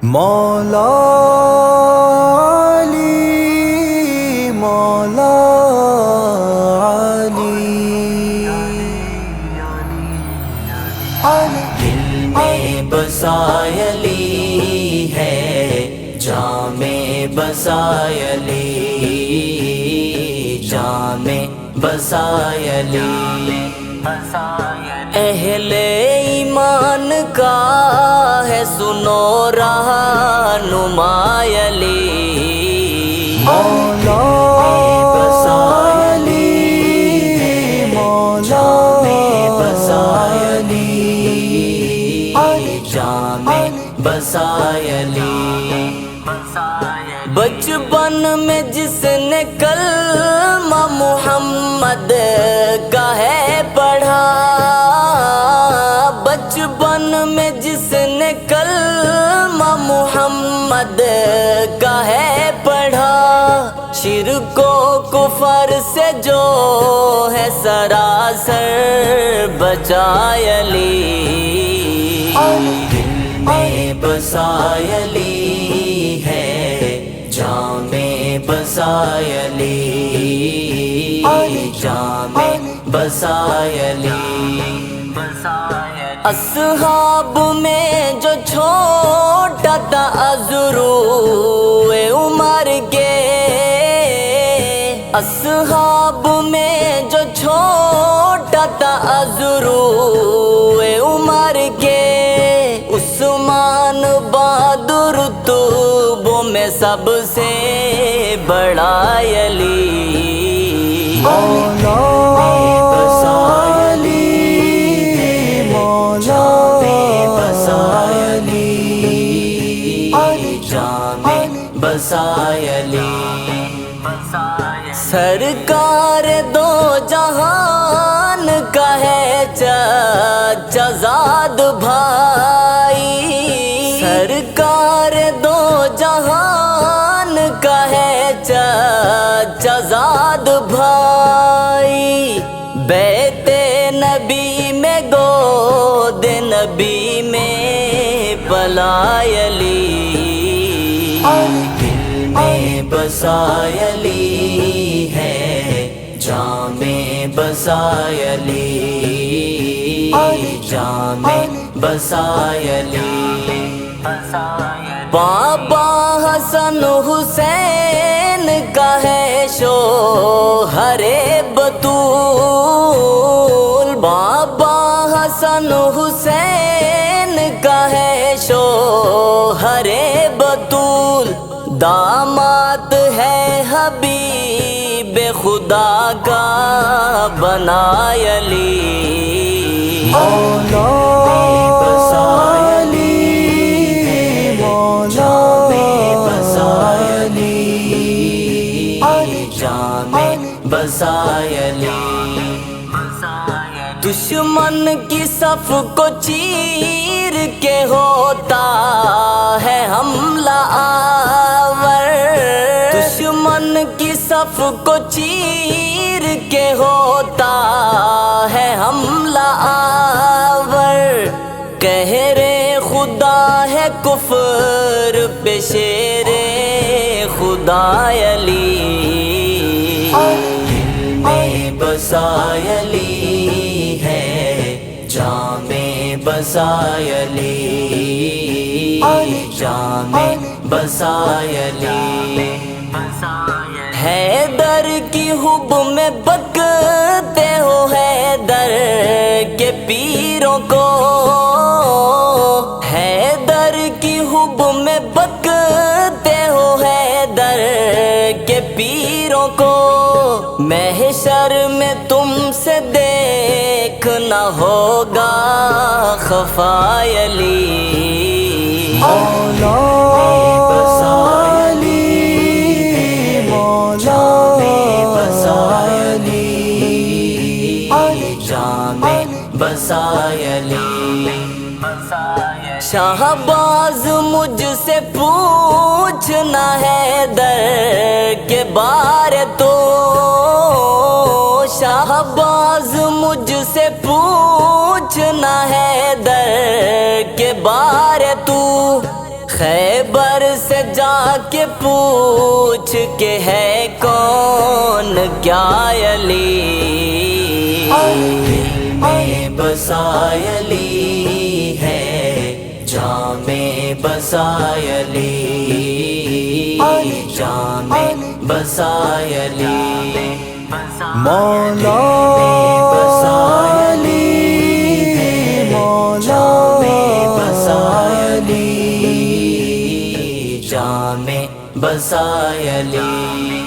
مولا علی مولا علی دل میں بسائے علی ہے، جام میں بسائے علی، جام میں بسائے علی۔ اہل ایمان کا ہے سنو رہنما علی، مولا علی مولا بسائے علی، جام بسائے علی۔ بچپن میں جس نے کلمہ محمد کا ہے پڑھا، بچپن میں جس نے کلمہ محمد کا ہے پڑھا، شرک و کفر سے جو ہے سراسر بچائے علی، دل میں بسائے علی ہے، جام میں بسائے علی، جام میں بسائے علی۔ اصحاب میں جو چھوٹا تھا ازرو عمر کے، اصحاب میں جو چھوٹا تھا ازرو عمر کے، عثمان بہادر رتبوں میں سب سے بڑا علی، مولا علی مولا علی، جام بسائے علی۔ سرکار دو جہان کا ہے چچا زاد بھائی، سرکار دو جہان کا ہے چچا زاد بھائی، بیت نبی میں گود نبی میں پلائے علی، دل میں بسائے علی ہے، جام میں بسائے علی، جام میں بسائے علی۔ بابا حسن حسین کا ہے شوہر بطول، بابا حسن حسین کا ہے شوہر بطول، داماد ہے حبیب خدا کا بنائے علی، مولا علی مولا علی، جام بسائے علی۔ دشمن کی صف کو چیر کے ہوتا ہے حملہ آور، دشمن کی صف کو چیر کے ہوتا ہے حملہ آور، قہر خدا ہے کفر پہ شیر خدا علی، دل میں بسائے علی ہے، جام میں بسائے علی، جام میں بسائے علی۔ حیدر کی حب میں بکتے ہو حیدر کے پیروں کو، حیدر کی حب میں بکتے ہو حیدر کے پیروں کو، محشر میں تم سے دیکھنا ہوگا خفائے علی، مولا علی مولا علی، جام بسائے علی۔ شہباز مجھ سے پوچھنا ہے در کے بارے تو، شہباز مجھ سے پوچھنا ہے در کے بارے تو، خیبر سے جا کے پوچھ کے ہے کون کیا علی میں بسائے علی ہے جامع بسائے علی جامع بسائے علی مولا بسائے علی مولا بسائے علی جامع بسائے علی